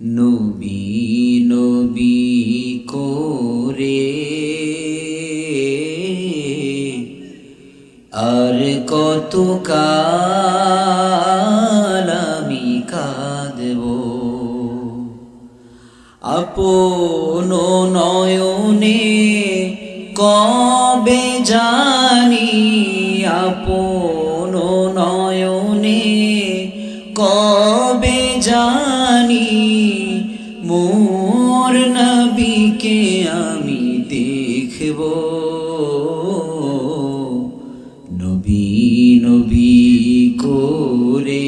নবী নবী করে আর কত কাল আমি কাঁদব, আপন নয়নে কবে জানি, আপন নয়নে কবে জানি মোর নবীকে আমি দেখব। নবী নবী করে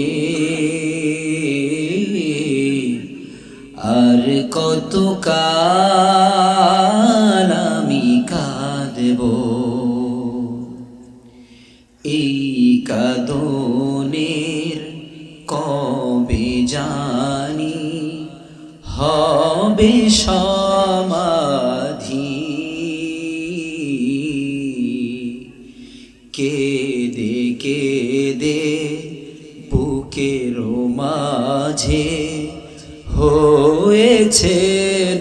আর কত কাল আমি কাঁদব। এই কাঁদনের কবে জানি হবে সমাধি, কেঁদে কেঁদে বুকের মাঝে হয়েছে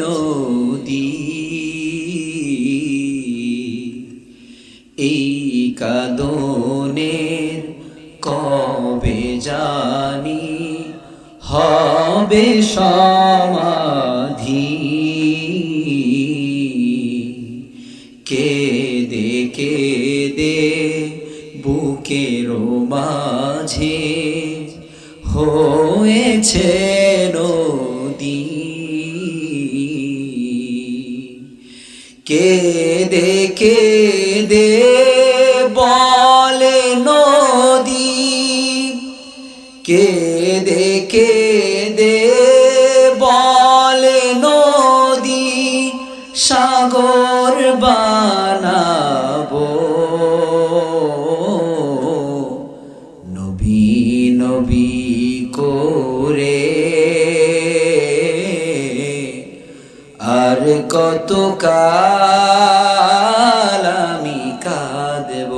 নদী। এই কাঁদনের কবে জানি হবে সমাধি, কেঁদে কেঁদে বুকের মাঝে হয়েছে নদী। কেঁদে কেঁদে বলে নদী, কেঁদে কেঁদে বলে নদী সাগর বানাবো। নবী নবী করে আর কত কাল আমি কাঁদব।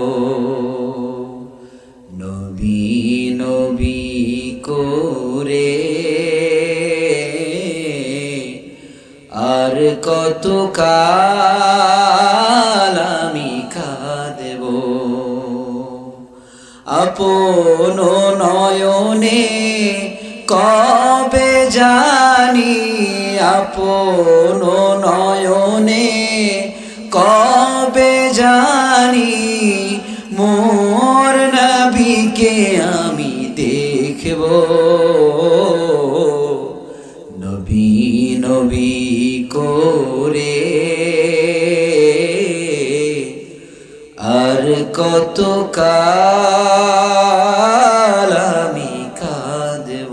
নবী নবী করে আর কত কাল আমি কাঁদব। আপন নয়নে কবে জানি, আপন নয়নে কবে জানি মোর নবীকে আমি দেখব। নবী নবী করে আর কত কাল আমি কাঁদব।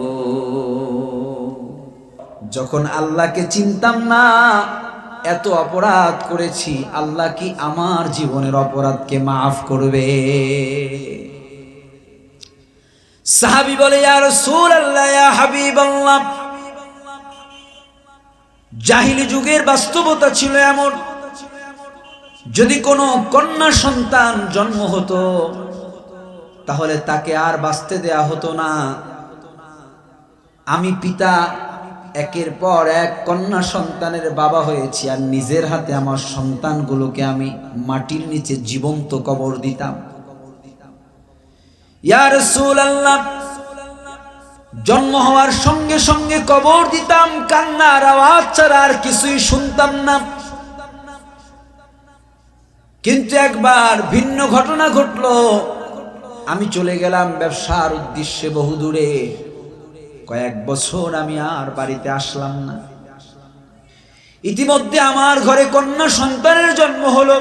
যখন আল্লাহকে চিনতাম না, এত অপরাধ করেছি, আল্লাহ কি আমার জীবনের অপরাধকে মাফ করবে? সাহাবী বলে, ইয়া রাসূলুল্লাহ, ইয়া হাবিবাল্লাহ, জাহিলি যুগের বাস্তবতা ছিল এমন, যদি কোনো কন্যা সন্তান জন্ম হতো তাহলে তাকে আর বাঁচতে দেয়া হতো না। আমি পিতা একের পর এক কন্যা সন্তানের বাবা হয়েছি, আর নিজের হাতে আমার সন্তানগুলোকে আমি মাটির নিচে জীবন্ত কবর দিতাম। ইয়া রাসূলুল্লাহ, জন্ম হওয়ার সঙ্গে সঙ্গে কবর দিতাম, কান্নার আওয়াজ ছাড়া আর কিছুই শুনতাম না। কিন্তু একবার ভিন্ন ঘটনা ঘটলো। আমি চলে গেলাম ব্যবসার উদ্দেশ্যে বহুদূরে। কয়েক বছর আমি আর বাড়িতে আসলাম না। ইতিমধ্যে আমার ঘরে কন্যা সন্তানের জন্ম হলো।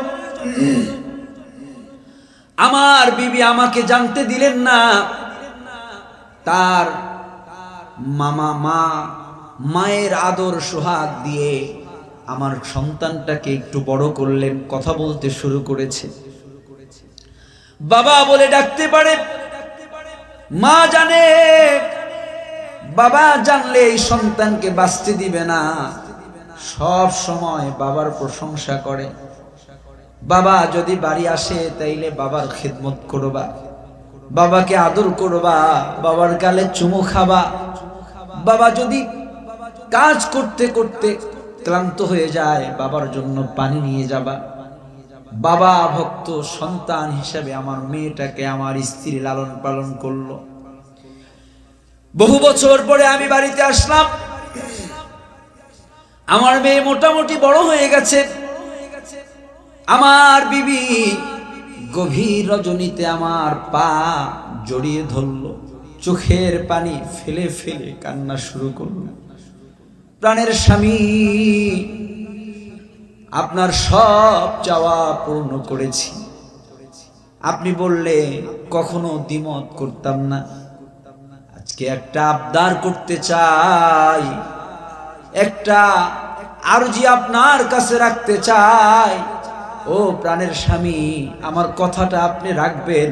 আমার বিবি আমাকে জানতে দিলেন না। তার মায়ের আদর সোহাগ দিয়ে আমার সন্তানটাকে একটু বড় করলেন, কথা বলতে শুরু করেছে। বাবা বলে ডাকতে পারে, মা জানে, বাবা জানলে এই সন্তানকে বাঁচতে দিবে না। সব সময় বাবার প্রশংসা করে। বাবা যদি বাড়ি আসে তাইলে বাবার খিদমত করবা, বাবাকে আদর করবা, বাবার গালে চুমু খাবা। বাবা যদি কাজ করতে করতে ক্লান্ত হয়ে যায়, বাবার জন্য পানি নিয়ে যাবা। বাবা ভক্ত সন্তান হিসেবে আমার মেয়েটাকে আমার স্ত্রী লালন পালন করলো। বহু বছর পরে আমি বাড়িতে আসলাম, আমার মেয়ে মোটামুটি বড় হয়ে গেছে। আমার বিবি গভীর রজনীতে আমার পা জড়িয়ে ধরলো, চোখের পানি ফেলে ফেলে কান্না শুরু করলো। প্রাণের স্বামী, আপনার সব চাওয়া পূর্ণ করেছি, আপনি বললে কখনো দ্বিমত করতাম না। আজকে একটা আবদার করতে চাই, একটা আরজি আপনার কাছে রাখতে চাই। ও প্রাণের স্বামী, আমার কথাটা আপনি রাখবেন,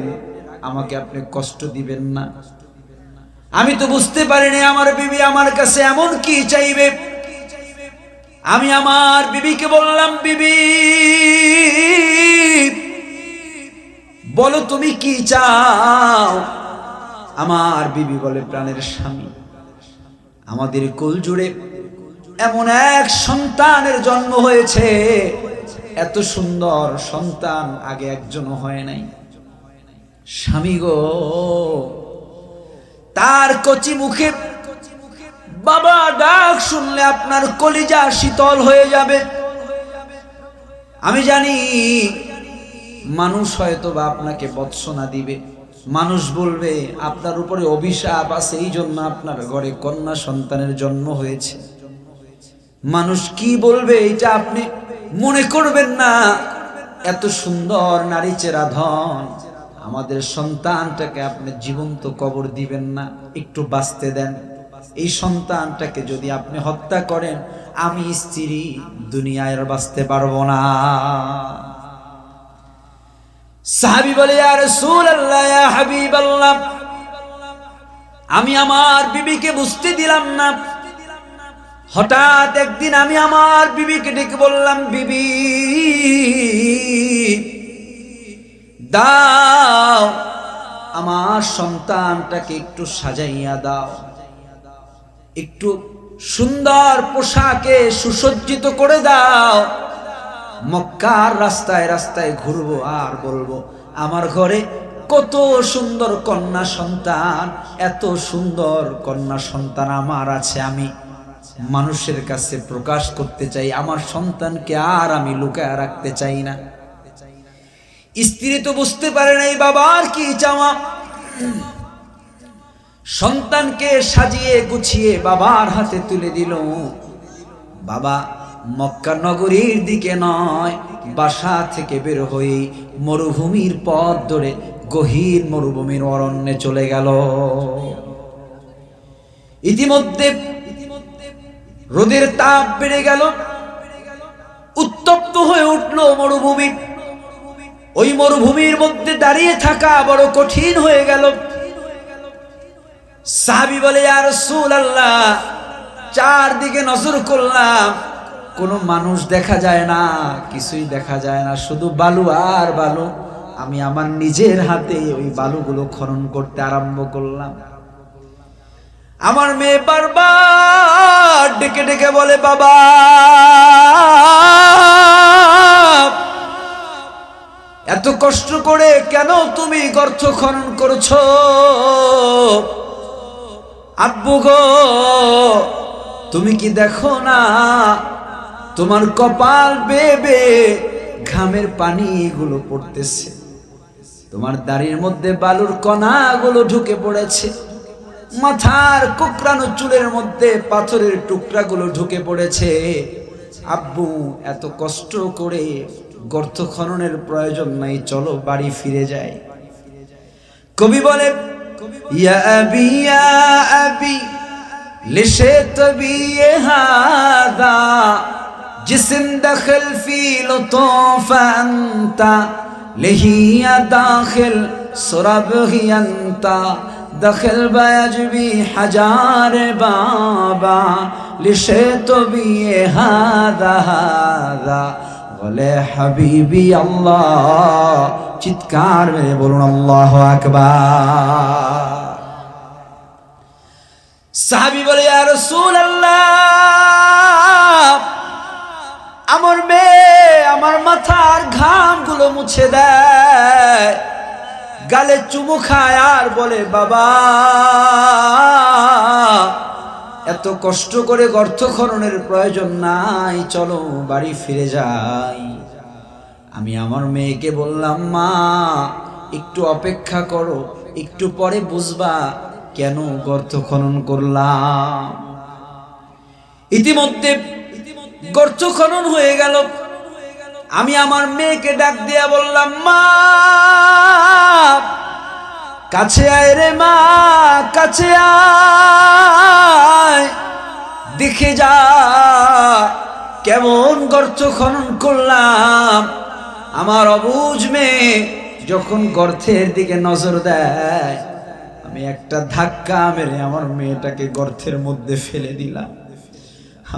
আমাকে আপনি কষ্ট দিবেন না। আমি তো বুঝতে পারিনি আমার বিবি আমার কাছে এমন কি চাইবে। আমি আমার বিবিকে বললাম, বিবি বলো তুমি কি চাও। আমার বিবি বলে, প্রাণের স্বামী, আমাদের কুল জুড়ে এমন এক সন্তানের জন্ম হয়েছে, এত সুন্দর সন্তান আগে একজনও হয় নাই। স্বামী গো, তার কচি মুখে বাবা ডাক শুনলে আপনার কলিজা শীতল হয়ে যাবে। আমি জানি মানুষ হয়তো বা আপনাকে বৎসনা দিবে, মানুষ বলবে আপনার উপরে অভিশাপ আছে, এই জন্য আপনার ঘরে কন্যা সন্তানের জন্ম হয়েছে। মানুষ কি বলবে এটা আপনি মনে করবেন না। এত সুন্দর নারী চেরা ধন, আমাদের সন্তানটাকে আপনি জীবন্ত কবর দিবেন না, একটু বাঁচতে দেন। এই সন্তানটাকে যদি আপনি হত্যা করেন, আমি স্ত্রী দুনিয়ায় আর বাঁচতে পারবো না। সাহাবী বলে, ইয়া রাসূলুল্লাহ, ইয়া হাবিবাল্লাহ, আমি আমার বিবিকে বুঝতে দিলাম না। হঠাৎ একদিন আমি আমার বিবিকে ডেকে বললাম, বিবি দাও, আমার সন্তানটাকে একটু সাজাইয়া দাও, একটু সুন্দর পোশাকে সুসজ্জিত করে দাও। মক্কার রাস্তায় রাস্তায় ঘুরবো আর বলবো আমার ঘরে কত সুন্দর কন্যা সন্তান, এত সুন্দর কন্যা সন্তান আমার আছে। আমি মানুষের কাছে প্রকাশ করতে চাই, আমার সন্তানকে আর আমি লুকায় রাখতে চাই না। স্ত্রী তো বুঝতে পারে নাই বাবার কি চাওয়া। সন্তানকে সাজিয়ে গুছিয়ে বাবার হাতে তুলে দিল। বাবা মক্কা নগরীর দিকে নয়, বাসা থেকে বের হয়ে মরুভূমির পথ ধরে গহীর মরুভূমির অরণ্যে চলে গেল। ইতিমধ্যে রোদের তাপ বেড়ে গেল, উত্তপ্ত হয়ে উঠল মরুভূমি। ওই মরুভূমির মধ্যে দাঁড়িয়ে থাকা বড় কঠিন হয়ে গেল। সাহাবী বলে, ইয়া রাসূলুল্লাহ, চারদিকে নজর করলাম, কোনো মানুষ দেখা যায় না, কিছুই দেখা যায় না, শুধু বালু আর বালু। আমি আমার নিজের হাতে ওই বালুগুলো খনন করতে আরম্ভ করলাম। আমার মেয়ে বারবার ডেকে ডেকে বলে, বাবা এত কষ্ট করে কেন তুমি গর্ত খনন করছো? আব্বু গো, তুমি কি দেখো না তোমার কপাল বেবে ঘামের পানিগুলো পড়তেছে, তোমার দাড়ির মধ্যে বালুর কণাগুলো ঢুকে পড়েছে, মাথার কোকড়ানো চুলের মধ্যে পাথরের টুকরাগুলো ঢুকে পড়েছে। আব্বু এত কষ্ট করে গর্ত খননের প্রয়োজন নাই, চলো বাড়ি ফিরে যাই। কবি বলে, ইয়া আবি ইয়া আবি লিশিত বি হাদা জিসম দখল ফি লুতুফ আনতা লিহিয়া দাখিল সুরাব হি আনতা দখল বাজবি হাজার বাবা লিশিত বি হাদা হাদা বলে হাবিবি আল্লাহ। চিৎকার মেরে বলুন আল্লাহু আকবার। সাহাবী বলে, ইয়া রাসূলুল্লাহ, আমার মেয়ে আমার মাথার ঘামগুলো মুছে দেয়, গালে চুমু খায় আর বলে, বাবা এত কষ্ট করে গর্ত খননের প্রয়োজন নাই, চলো বাড়ি ফিরে যাই। আমি আমার মেয়েকে বললাম, মা একটু অপেক্ষা করো, একটু পরে বুঝবা কেন গর্ত খনন করলাম। ইতিমধ্যে গর্ত খনন হয়ে গেল। আমি আমার মেয়েকে ডাক দিয়া বললাম, মা কাছে আয় রে মা, কাছে আয়, দেখে যা কেমন গর্ত খনন করলাম। আমার অবুঝ মেয়ে যখন গর্তের দিকে নজর দেয়, আমি একটা ধাক্কা মেরে আমার মেয়েটাকে গর্তের মধ্যে ফেলে দিলাম।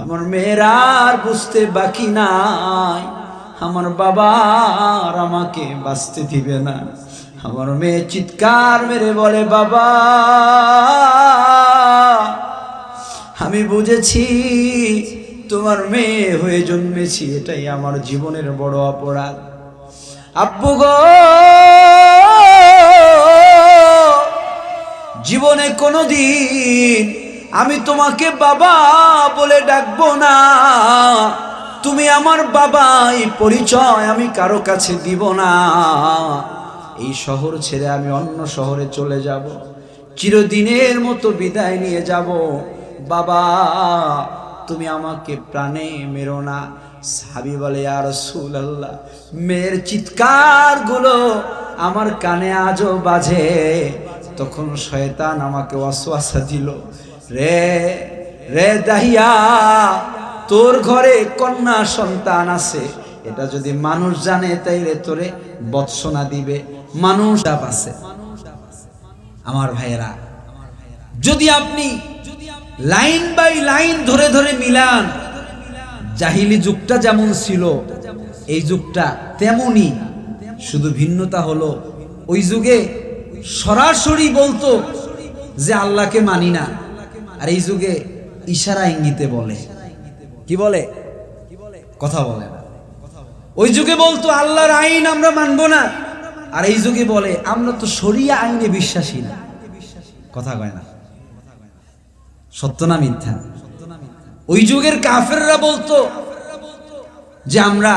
আমার মেয়ের আর বুঝতে বাকি নাই আমার বাবা আর আমাকে বাঁচতে দিবে না। আমার মেয়ে চিৎকার মেরে বলে, বাবা আমি বুঝেছি তোমার মেয়ে হয়ে জন্মেছি, এটাই আমার জীবনের বড় অপরাধ। আব্বু গো, জীবনে কোনোদিন আমি তোমাকে বাবা বলে ডাকবো না, তুমি আমার বাবা, এই পরিচয় আমি কারো কাছে দিব না। এই শহর ছেড়ে আমি অন্য শহরে চলে যাব, চিরদিনের মতো বিদায় নিয়ে যাব। বাবা তুমি আমাকে প্রাণে মেরো না। সাহাবী বলে, ইয়া রাসূলুল্লাহ, মেয়ের চিৎকার গুলো আমার কানে আজও বাজে। তখন শয়তান আমাকে ওয়াসওয়াসা দিল, রে রে দাহিয়া, তোর ঘরে কন্যা সন্তান আছে, এটা যদি মানুষ জানে তাইলে তোরে বৎসনা দিবে। মানুষ আছে। আমার ভাইয়েরা, যদি আপনি লাইন বাই লাইন ধরে ধরে মিলান, জাহিলি যুগটা যেমন ছিল এই যুগটা তেমনি, শুধু ভিন্নতা হলো ওই যুগে সরাসরি বলতো যে আল্লাহকে মানি না, আর এই যুগে ইশারা ইঙ্গিতে বলে। কি বলে? কথা বলে না। ওই যুগে বলতো আল্লাহর আইন আমরা মানবো না, আর এই যুগে বলে আমরা তো শরিয়া আইনে বিশ্বাসী না। কথা কয় না, সত্য না মিথ্যা? ওই যুগের কাফেররা বলতো যে আমরা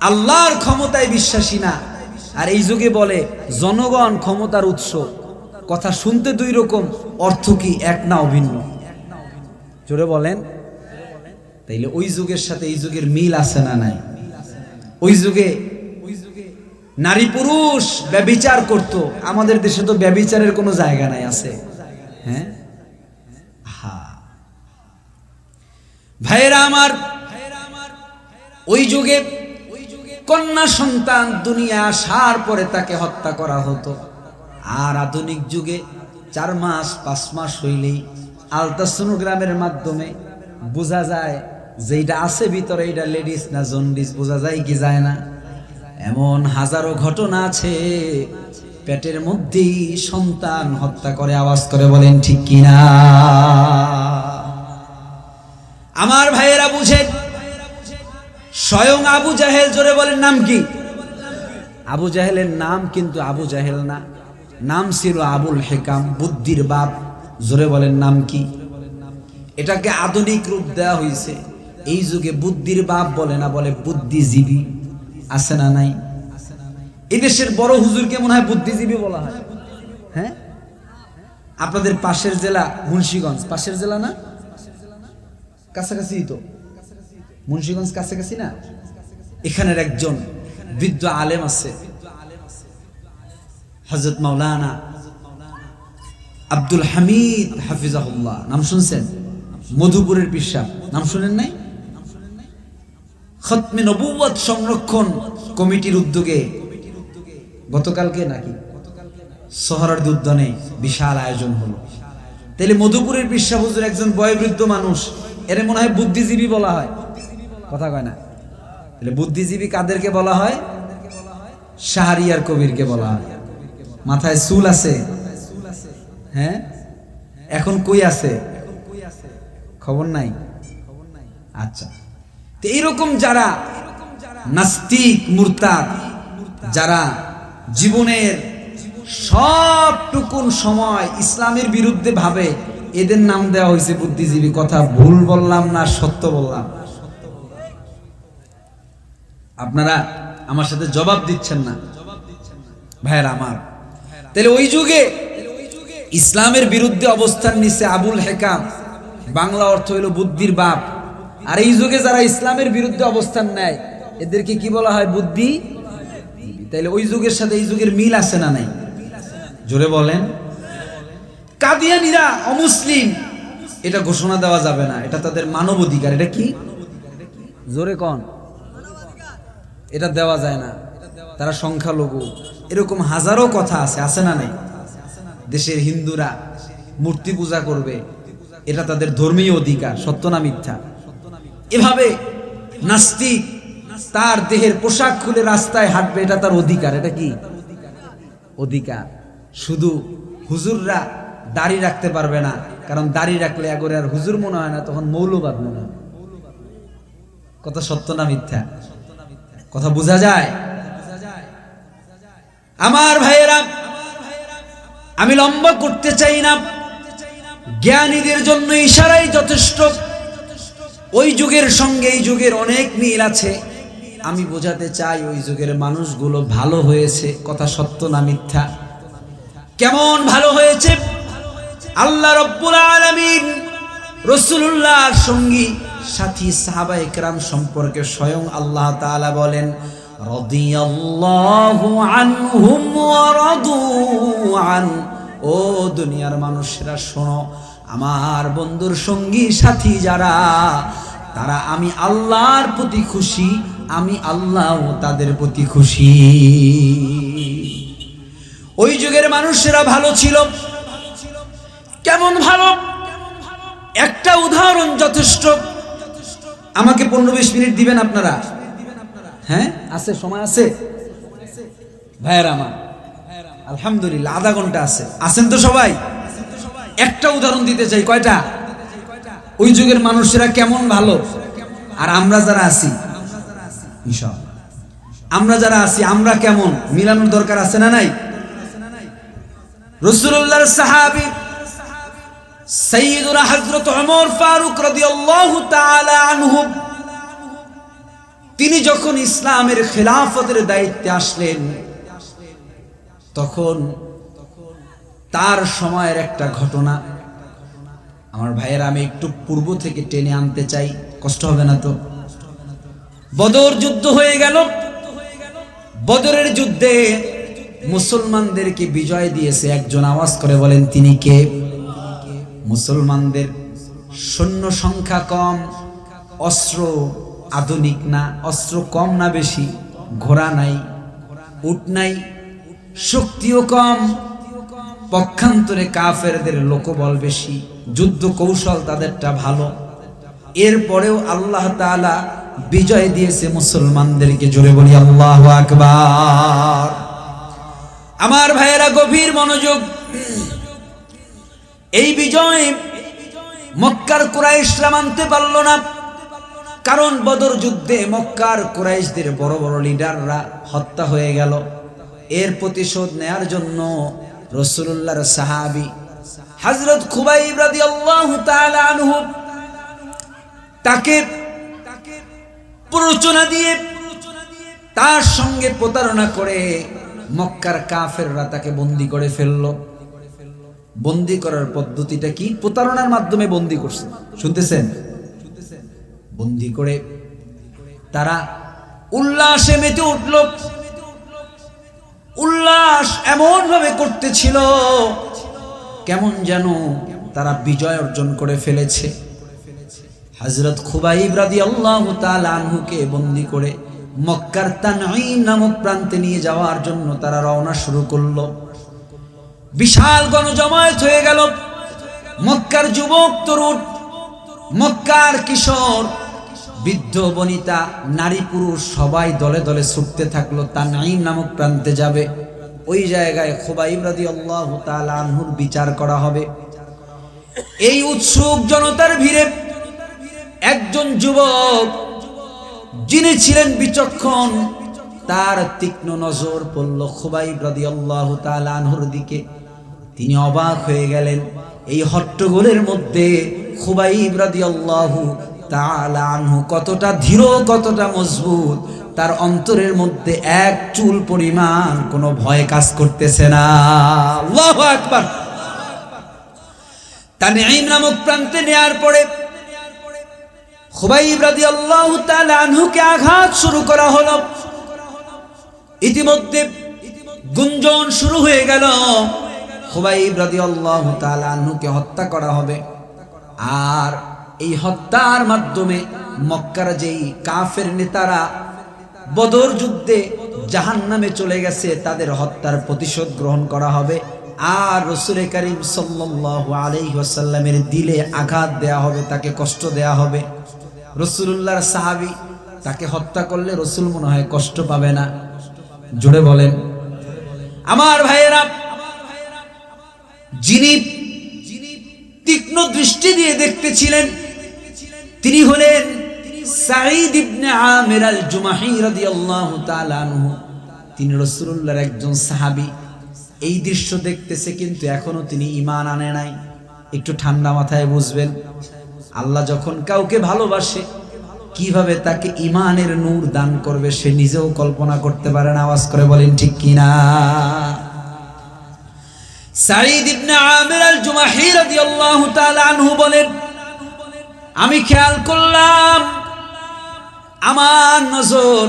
আল্লাহর ক্ষমতায় বিশ্বাসী না, আর এই যুগে বলে জনগণ ক্ষমতার উৎস। কথা শুনতে দুই রকম, অর্থ কি এক না অভিন্ন? জোরে বলেন। তাইলে ওই যুগের সাথে এই যুগের মিল আছে না নাই? ওই যুগে নারী পুরুষ ব্যভিচার করত, আমাদের দেশে তো ব্যভিচারের কোনো জায়গা নাই, আছে? হ্যাঁ, ভাইয়েরা আমার, ওই যুগে কন্যা সন্তান দুনিয়া আসার পরে তাকে হত্যা করা হতো। আর আধুনিক যুগে 4 মাস 5 মাস হইলেই আলট্রাসোনোগ্রামের মাধ্যমে বোঝা যায় যে এটা আছে ভিতরে, এটা লেডিস না জন্ডিস, বোঝা যায় কি যায় না? এমন হাজারো ঘটনা আছে। পেটের মধ্যেই সন্তান হত্যা করে। আওয়াজ করে বলেন ঠিক কিনা? আমার ভাইয়েরা বুঝেন, স্বয়ং আবু জাহেল, জোরে বলেন নাম কি? আবু জাহেলের নাম কিন্তু আবু জাহেল না, নাম ছিল আবুল হেকাম, বুদ্ধির বাপ। জোরে বলেন নাম কি? এটাকে আধুনিক রূপ দেওয়া হয়েছে। এই যুগে বুদ্ধির বাপ বলে না, বলে বুদ্ধিজীবী। আছে না নাই? এই দেশের বড় হুজুরকে মনে হয় বুদ্ধিজীবী বলা হয়। হ্যাঁ, আপনাদের পাশের জেলা মুন্সিগঞ্জ, পাশের জেলা না? কাছাকাছি তো, মুন্সিগঞ্জ কাছাকাছি না? এখানের একজন বৃদ্ধ আলেম আছে, হযরত মাওলানা আব্দুল হামিদ হাফিজাহুল্লাহ। নাম শুনছেন? মধুপুরের পীর সাহেব, নাম শুনেন নাই? খতমে নবুয়ত সংরক্ষণ কমিটির উদ্যোগে গতকালকে নাকি সোহরাওয়ার্দী উদ্যানে বিশাল আয়োজন হলো। তাইলে মধুপুরের পীর সাহেব হুজুর একজন বয়োবৃদ্ধ মানুষ, এর মনে হয় বুদ্ধিজীবী বলা হয়। কথা কয় না? তাহলে বুদ্ধিজীবী কাদেরকে বলা হয়? শাহরিয়ার কবিরকে বলা হয়। মাথায় চুল আছে, হ্যাঁ, এখন কই আছে খবর নাই। আচ্ছা, তো এইরকম যারা নাস্তিক মুরতাদ, যারা জীবনের সবটুকুন সময় ইসলামের বিরুদ্ধে ভাবে, এদের নাম দেওয়া হয়েছে বুদ্ধিজীবী। কথা ভুল বললাম না সত্য বললাম? আপনারা আমার সাথে জবাব দিচ্ছেন না ভাইয়েরা আমার। তাহলে ওই যুগে ইসলামের বিরুদ্ধে অবস্থান নিছে আবুল হেকাম, বাংলা অর্থ হইল বুদ্ধির বাপ। আর এই যুগে যারা ইসলামের বিরুদ্ধে অবস্থান নেয় এদেরকে কি বলা হয়? বুদ্ধি। তাইলে ওই যুগের সাথে এই যুগের মিল আছে না নাই? জোরে বলেন। কাদিয়ানীরা অমুসলিম, এটা ঘোষণা দেওয়া যাবে না, এটা তাদের মানব অধিকার। এটা কি? জোরে কন। এটা দেওয়া যায় না, তারা সংখ্যালঘু। এরকম হাজারো কথা আছে না নাই? দেশের হিন্দুরা মূর্তি পূজা করবে, এটা তাদের ধর্মীয় অধিকার। সত্য না মিথ্যা? এভাবে নাস্তিক তার দেহের পোশাক খুলে রাস্তায় হাঁটবে, এটা তার অধিকার। এটা কি? অধিকার। শুধু হুজুররা দাড়ি রাখতে পারবে না, কারণ দাড়ি রাখলে আগরে আর হুজুর মনে হয় না, তখন মৌলবাদ মনে হয়। কথা সত্য না মিথ্যা? কথা বোঝা যায়? আমার ভাইয়েরা, আমি লম্বা করতে চাই না, জ্ঞানীদের জন্য ইশারাই যথেষ্ট। ওই যুগের সঙ্গে এই যুগের অনেক মিল আছে। আমি বোঝাতে চাই ওই যুগের মানুষগুলো ভালো হয়েছে। কথা সত্য না মিথ্যা? কেমন ভালো হয়েছে? আল্লাহ রাব্বুল আলামিন রাসূলুল্লাহর সঙ্গী সাথী সাহাবায়ে কেরাম সম্পর্কে স্বয়ং আল্লাহ তাআলা বলেন, রাদিয়াল্লাহু আনহুম ওয়া রাদু আন। ও দুনিয়ার মানুষেরা শোনো, আমার বন্ধুর সঙ্গী সাথী যারা, তারা আমি আল্লাহর প্রতি খুশি, আমি আল্লাহও তাদের প্রতি খুশি। ওই যুগের মানুষেরা ভালো ছিল। কেমন ভালো? একটা উদাহরণ যথেষ্ট। আমাকে 15-20 মিনিট দিবেন আপনারা? হ্যাঁ, আছে, সময় আছে ভাইয়েরা আমার? আলহামদুলিল্লাহ, আধা ঘন্টা আছে। আছেন তো সবাই? একটা উদাহরণ দিতে চাই। কয়টা? ওই যুগের মানুষেরা কেমন ভালো, আর আমরা যারা আছি, ইনশাআল্লাহ আমরা যারা আছি আমরা কেমন, মিলানোর দরকার আছে না নাই? রাসূলুল্লাহর সাহাবী সাইয়্যিদুনা হযরত ওমর ফারুক রাদিয়াল্লাহু তাআলা আনহু, তিনি যখন ইসলামের খেলাফতের দায়িত্বে আসলেন, তখন তার সময়ের একটা ঘটনা আমার ভাইয়েরা আমি একটু পূর্ব থেকে টেনে আনতে চাই, কষ্ট হবে না তো? বদর যুদ্ধ হয়ে গেল। বদরের যুদ্ধে মুসলমানদেরকে বিজয় দিয়েছে একজন। আওয়াজ করে বলেন তিনি কে? মুসলমানদের সৈন্য সংখ্যা কম, অস্ত্র আধুনিক না, অস্ত্র কম না বেশি, ঘোড়া নাই, উট নাই, শক্তিও কম, পক্ষান্তরে কাফেরদের লোকবল বেশি, যুদ্ধ কৌশল তাদেরটা ভালো। এরপরেও আল্লাহ তাআলা বিজয় দিয়েছে মুসলমানদেরকে। জোরে বলি আল্লাহু আকবার। আমার ভাইয়েরা গভীর মনোযোগ। এই বিজয় মক্কার কুরাইশরা মানতে পারল না, কারণ বদর যুদ্ধে মক্কার কুরাইশদের বড় বড় লিডাররা হত্যা হয়ে গেল। এর প্রতিশোধ নেয়ার জন্য রাসূলুল্লাহর সাহাবী হযরত খুবাইব রাদিয়াল্লাহু তাআলা আনহু তাকে প্ররোচনা দিয়ে, তার সঙ্গে প্রতারণা করে মক্কার কাফেররা তাকে বন্দী করে ফেলল। বন্দী করার পদ্ধতিটা কি? প্রতারণার মাধ্যমে বন্দী করছে। শুনতেছেন? বন্দী করে তারা উল্লাসে মেতে উঠল। উল্লাস এমন ভাবে করতেছিল কেমন যেন তারা বিজয় অর্জন করে ফেলেছে। হযরত খুবাইব রাদিয়াল্লাহু তাআলা আনহুকে বন্দী করে মক্কার তানঈম নামক প্রান্তে নিয়ে যাওয়ার জন্য তারা রওনা শুরু করলো। বিশাল গণজমায়েত হয়ে গেল। মক্কার যুবক তরুণ, মক্কার কিশোর, বৃদ্ধ বনিতা, নারী পুরুষ সবাই দলে দলে ছুটতে থাকলো। তানঈম নামক প্রান্তে যাবে। ওই জায়গায় খুবাইব রাদিয়াল্লাহু তাআলা আনহুর বিচার করা হবে। এই উৎসুক জনতার ভিড়ে একজন যুবক যিনি ছিলেন বিচক্ষণ, তার তীক্ষ্ণ নজর পড়ল খুবাইব রাদিয়াল্লাহু তাআলা আনহুর দিকে। তিনি অবাক হয়ে গেলেন, এই হট্টগোলের মধ্যে খুবাইব রাদিয়াল্লাহু তাআলা আনহু কতটা ধীর, কতটা মজবুত, তার অন্তরের মধ্যে এক চুল পরিমাণ কোনো ভয় কাজ করতেছে না। আল্লাহু আকবার। তানঈম নামক প্রান্তে নেয়ার পরে খুবাইব রাদিয়াল্লাহু তাআলা আনহুকে আঘাত শুরু করা হলো। ইতিমধ্যে গুঞ্জন শুরু হয়ে গেল, খুবাইব রাদিয়াল্লাহু তাআলা আনহুকে হত্যা করা হবে। আর এই হত্যার মাধ্যমে মক্কার যেই কাফের নেতারা বদর যুদ্ধে জাহান্নামে চলে গেছে, তাদের হত্যার প্রতিশোধ গ্রহণ করা হবে। আর রাসূল করিম সাল্লাল্লাহু আলাইহি ওয়াসাল্লামের দিলে আঘাত দেয়া হবে, তাকে কষ্ট দেয়া হবে। রাসূলুল্লাহর সাহাবী, তাকে হত্যা করলে রাসূল মনে হয় কষ্ট পাবে না। জোরে বলেন। আমার ভাইয়েরা, যিনি তীক্ষ্ণ দৃষ্টি দিয়ে দেখতেছিলেন তিনি হলেন সাঈদ ইবনে আমির আল জুমাহি রাদিয়াল্লাহু তাআলা আনহু। তিনি রাসূলুল্লাহর একজন সাহাবী। এই দৃশ্য দেখতেছে, কিন্তু এখনো তিনি ঈমান আনে নাই। একটু ঠান্ডা মাথায় বুঝবেন, আল্লাহ যখন কাউকে ভালোবাসে কিভাবে তাকে ঈমানের নূর দান করবে সে নিজেও কল্পনা করতে পারে না। আওয়াজ করে বলেন ঠিক কিনা? সাঈদ ইবনে আমির আল জুমাহি রাদিয়াল্লাহু তাআলা আনহু বলেন, আমি খেয়াল করলাম আমার নজর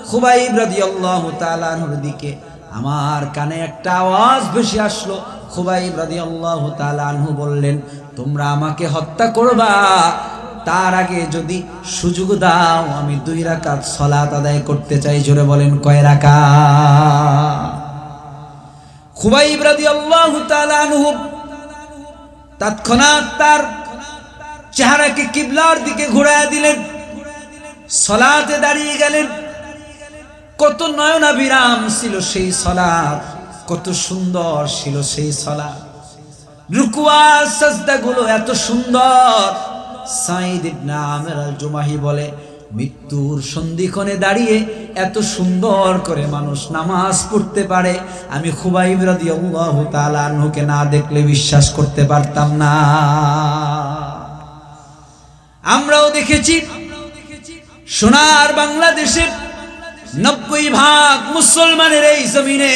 খুবাইব রাদিয়াল্লাহু তাআলা আনহুর দিকে। আমার কানে একটা আওয়াজ ভেসে আসলো। খুবাইব রাদিয়াল্লাহু তাআলা আনহু বললেন, তোমরা আমাকে হত্যা করবা, তার আগে যদি সুযোগ দাও আমি 2 রাকাত সালাত আদায় করতে চাই। জোরে বলেন কয় রাকাত? খুবাইব রাদিয়াল্লাহু তাআলা আনহু তৎক্ষণাৎ তার চেহারাকে কিবলার দিকে ঘুরায় দিলেন, সালাতে দাঁড়িয়ে গেলেন। কত নয়নাভিরাম ছিল সেই সালাত, কত সুন্দর ছিল সেই সালাত। রুকু আর সাজদাগুলো এত সুন্দর। সাঈদ ইবনে আমির আল জুমাহি বলে, মৃত্যুর সন্ধিক্ষণে দাঁড়িয়ে এত সুন্দর করে মানুষ নামাজ পড়তে পারে, আমি খুবাইব রাদিয়াল্লাহু তাআলা আনহুকে না দেখলে বিশ্বাস করতে পারতাম না। আমরাও দেখেছি সোনার বাংলাদেশে 90% মুসলমানের এই জমিনে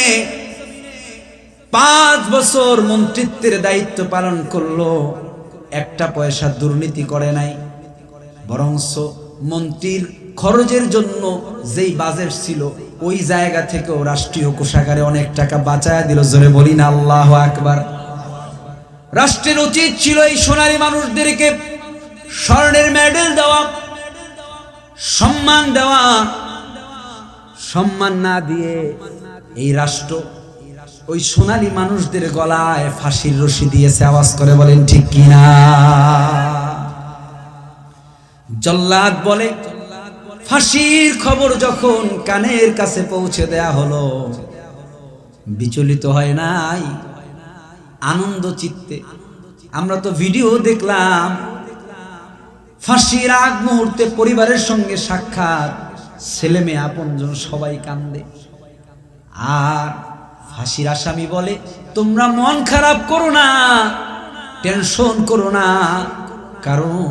5 বছর মন্ত্রিত্বের দায়িত্ব পালন করলো, একটা পয়সা দুর্নীতি করে নাই। বরঞ্চ মন্ত্রীর খরচের জন্য যেই বাজেট ছিল ওই জায়গা থেকেও রাষ্ট্রীয় কোষাগারে অনেক টাকা বাঁচায়া দিল। জোরে বলি না আল্লাহু আকবার। রাষ্ট্রের উচিত ছিল এই সোনালী মানুষদেরকে স্বর্ণের মেডেল দেওয়া, সম্মান দেওয়া। সম্মান না দিয়ে এই রাষ্ট্র ওই সোনালী মানুষদের গলায় ফাঁসির রশি দিয়েছে। আওয়াজ করে বলেন ঠিক কিনা? জল্লাদ বলে, ফাঁসির খবর যখন কানের কাছে পৌঁছে দেয়া হলো, বিচলিত হয় নাই, আনন্দ চিত্তে। আমরা তো ভিডিও দেখলাম, ফাঁসির আগ মুহূর্তে পরিবারের সঙ্গে সাক্ষাৎ, ছেলে মেয়ে আপনজন সবাই কান্দে। আর ফাঁসির আসামি বলে, তোমরা মন খারাপ করো না, টেনশন করো না, কারণ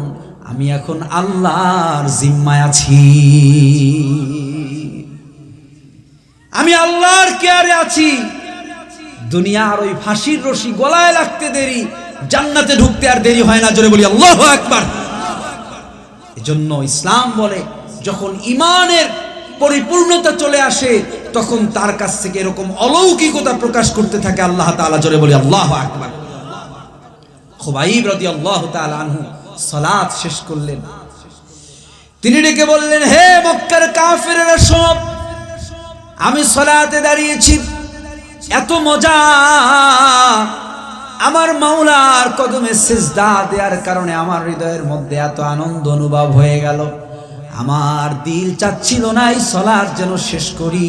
আমি এখন আল্লাহর জিম্মায় আছি, আমি আল্লাহর কেয়ারে আছি। দুনিয়ার ওই ফাঁসির রশি গলায় লাগতে দেরি, জান্নাতে ঢুকতে আর দেরি হয় না। জোরে বলি আল্লাহু আকবার। এজন্য ইসলাম বলে, যখন ঈমানের পরিপূর্ণতা চলে আসে তখন তার কাছ থেকে এরকম অলৌকিকতা প্রকাশ করতে থাকে আল্লাহ তাআলা। জোরে বলি আল্লাহু আকবার। খুবাইব রাদিয়াল্লাহু তাআলা আনহু সালাত শেষ করলেন। তিনি ডেকে বললেন, হে মক্কার কাফেররা সব, আমি সালাতে দাঁড়িয়েছি, এত মজা, আমার মাওলার কদমে সিজদা দেওয়ার কারণে আমার হৃদয়ের মধ্যে এত আনন্দ অনুভব হয়ে গেল। আমার দিল চাচ্ছিল না এই সালাত যেন শেষ করি,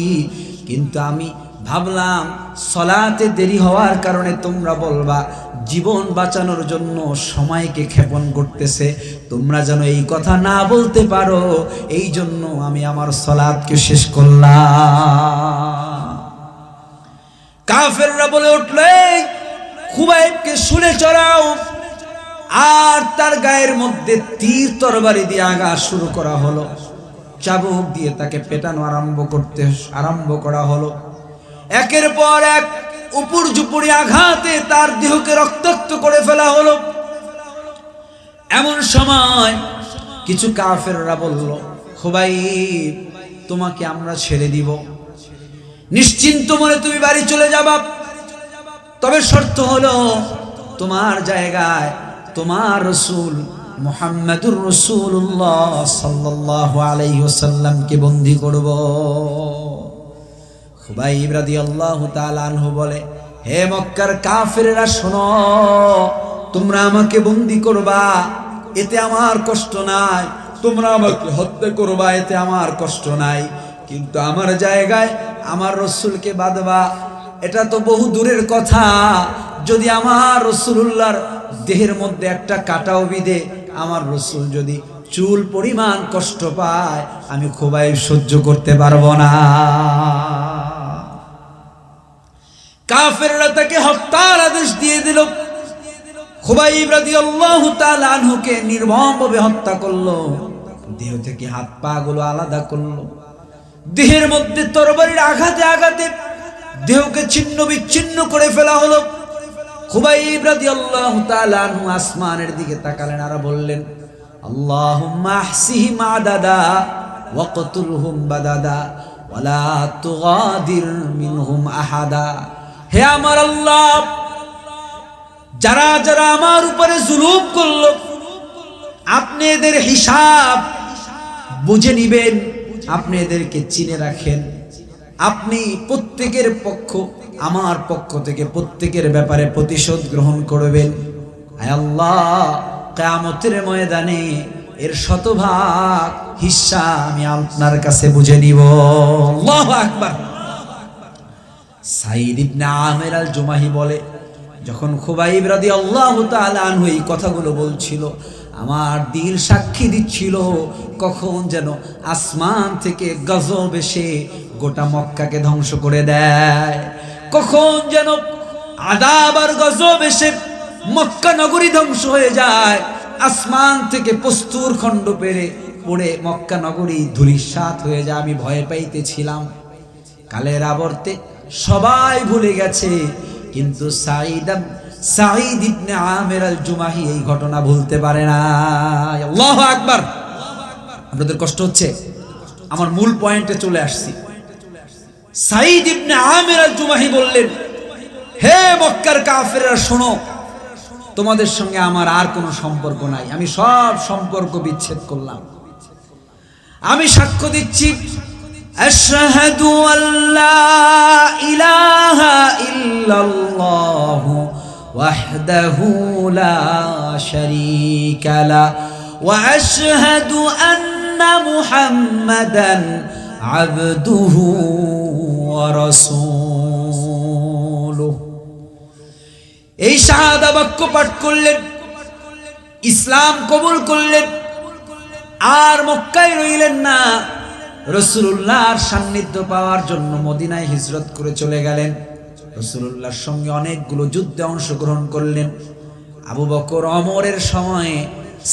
কিন্তু আমি ভাবলাম সালাতে দেরি হওয়ার কারণে তোমরা বলবা জীবন বাঁচানোর জন্য সময়কে ক্ষেপণ করতেছে, তোমরা যেন এই কথা না বলতে পারো, এই জন্য আমি আমার সালাতকে শেষ করলাম। কাফেররা বলে উঠল, খুবাইবকে শুলে চড়াও। আর তার গায়ের মধ্যে তীর তরবারি দিয়ে আঘাত শুরু করা হলো, চাবুক দিয়ে তাকে পেটানো আরম্ভ করা হলো। একের পর এক উপর্যুপরি আঘাতে তার দেহকে রক্তাক্ত করে ফেলা হলো। এমন সময় কিছু কাফেররা বলল, খুবাইব তোমাকে আমরা ছেড়ে দিব, নিশ্চিন্ত মনে তুমি বাড়ি চলে যাবা, তবে শর্ত হলো তোমার জায়গায় তোমার রাসূল মুহাম্মাদুর রাসূলুল্লাহ সাল্লাল্লাহু আলাইহি ওয়াসাল্লামকে বন্দী করব। খুবাইব রাদিয়াল্লাহু তাআলা আনহু বলে, হে মক্কার কাফেররা শোনো, তোমরা আমাকে বন্দী করবা এতে আমার কষ্ট নাই, তোমরা আমাকে হত্যা করবা এতে আমার কষ্ট নাই, কিন্তু আমার জায়গায় আমার রাসূলকে বাঁধবা এটা তো বহু দূরের কথা। যদি আমার রাসূলুল্লাহর দেহের মধ্যে একটা কাঁটাও বিঁধে আমার রাসূল যদি চুল পরিমাণ কষ্ট পায়, আমি খুবাইব সহ্য করতে পারবো না। কাফেররা তাকে হত্যার আদেশ দিয়ে দিল। খুবাইব রাদিয়াল্লাহু তাআলা আনহুকে নির্মমভাবে হত্যা করলো, দেহ থেকে হাত পা গুলো আলাদা করলো, দেহের মধ্যে তরবারির আঘাতে আঘাতে দেহকে ছিন্ন বিচ্ছিন্ন করে ফেলা হলো। খুবাইব রাদিয়াল্লাহু তাআলা আনহু আসমানের দিকে তাকালেন আর বললেন, আল্লাহুম্মা আহসিহিম আদাদা ওয়াকতুলহুম বাদাদা ওয়ালা তুগাদির মিনহুম আহাদা। হে আমার আল্লাহ, যারা যারা আমার উপরে জুলুম করলো আপনি এদের হিসাব বুঝে নিবেন, আপনি এদেরকে চিনে রাখেন, আপনি প্রত্যেকের পক্ষ আমার পক্ষ থেকে প্রত্যেকের ব্যাপারে প্রতিশোধ গ্রহণ করবেন। আয় আল্লাহ, কিয়ামতের ময়দানে এর শতভাগ হিস্সা আমি আপনার কাছে বুঝে নিব। আল্লাহু আকবার। সাঈদ ইবনে আমির আল জুমাহি বলে, যখন খুবাইব রাদিয়াল্লাহু তাআলা আনহু এই কথাগুলো বলছিল, আমার দিল সাক্ষী দিচ্ছিল কখন যেন আসমান থেকে গজব এসে গোটা মক্কাকে ধ্বংস করে দেয়, কখন যেন আযাব আর গজব এসে মক্কা নগরী ধ্বংস হয়ে যায়, আসমান থেকে প্রস্তুর খণ্ড পড়ে মক্কা নগরী ধূলিসাৎ হয়ে যায়। আমি ভয় পাইতেছিলাম। কালের আবর্তে সবাই ভুলে গেছে, কিন্তু সাঈদ ইবনে আমির আল জুমাহি এই ঘটনা ভুলতে পারে না। আল্লাহু আকবার। আপনাদের কষ্ট হচ্ছে? আমার মূল পয়েন্টে চলে আসছি। সাঈদ ইবনে আমির আল জুমাহি বললেন, হে মক্কার কাফেররা শোনো, তোমাদের সঙ্গে আমার আর কোনো সম্পর্ক নাই, আমি সব সম্পর্ক বিচ্ছেদ করলাম। আমি সাক্ষ্য দিচ্ছি, আশহাদু আল্লা ইলাহা ইল্লাল্লাহু ওয়াহদাহু লা শারীকা লা ওয়া আশহাদু আন্না মুহাম্মাদান আবদুহু ওয়া রাসূলুহু। এই শাহাদা বাক্য পাঠ করলেন, ইসলাম কবুল করলেন, আর মক্কায় রইলেন না, রাসূলুল্লাহর সান্নিধ্য পাওয়ার জন্য মদিনায় হিজরত করে চলে গেলেন। রাসূলুল্লাহর সঙ্গে অনেকগুলো যুদ্ধে অংশগ্রহণ করলেন। আবু বকর ওমরের সময়ে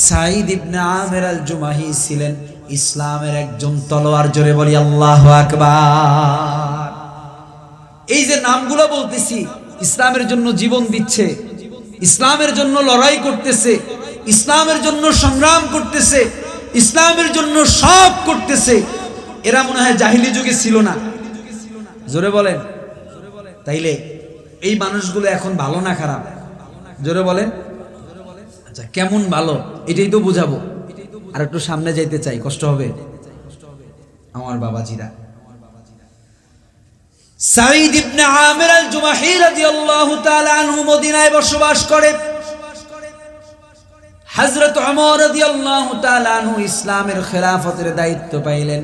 সাঈদ ইবনে আমির আল জুমাহি ছিলেন ইসলামের একজন তলোয়ার। জোরে বলি আল্লাহু আকবার। এই যে নামগুলো বলতেছি, ইসলামের জন্য জীবন দিচ্ছে, ইসলামের জন্য লড়াই করতেছে, ইসলামের জন্য সংগ্রাম করতেছে, ইসলামের জন্য সব করতেছে, এরা মনে হয় জাহিলি যুগে ছিল না। জোরে বলেন। তাইলে এই মানুষগুলো এখন ভালো না খারাপ? জোরে বলেন। আচ্ছা, কেমন ভালো এটাই তো বুঝাবো। আর একটু সামনে যাইতে চাই, কষ্ট হবে আমার বাবাজিরা। সাঈদ ইবনে আমির আল জুমাহি রাদিয়াল্লাহু তাআলা আনহু মদিনায় বসবাস করে। হযরত ওমর রাদিয়াল্লাহু তাআলা আনহু ইসলামের খেলাফতের দায়িত্ব পাইলেন।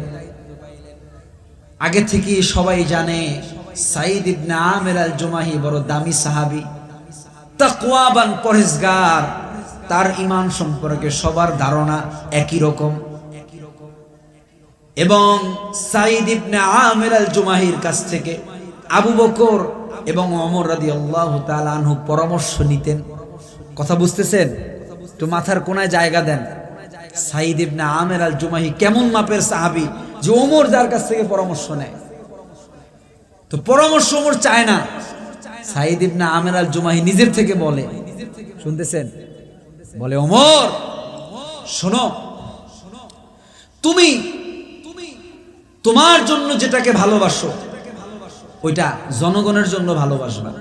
আগে থেকে সবাই জানে সাঈদ ইবনে আমির আল জুমাহি বড় দামি সাহাবী, তাকওয়াবান, পরহেজগার। তার ঈমান সম্পর্কে সবার ধারণা একই রকম। এবং সাঈদ ইবনে আমির আল জুমাহির কাছ থেকে আবু বকর এবং ওমর রাদিয়াল্লাহু তাআলা আনহু পরামর্শ নিতেন। কথা বুঝতেছেন? তো মাথার কোনায় জায়গা দেন। সাঈদ ইবনে আমির আল জুমাহি কেমন মাপের সাহাবী যে ওমর যার কাছ থেকে পরামর্শ নেয়। তো পরামর্শ ওমর চায় না, সাঈদ ইবনে আমির আল জুমাহি নিজের থেকে বলে, শুনতেছেন? বলে, ওমর শোনো, তুমি তোমার জন্য যেটাকে ভালোবাসো ওইটা জনগণের জন্য ভালোবাসবা।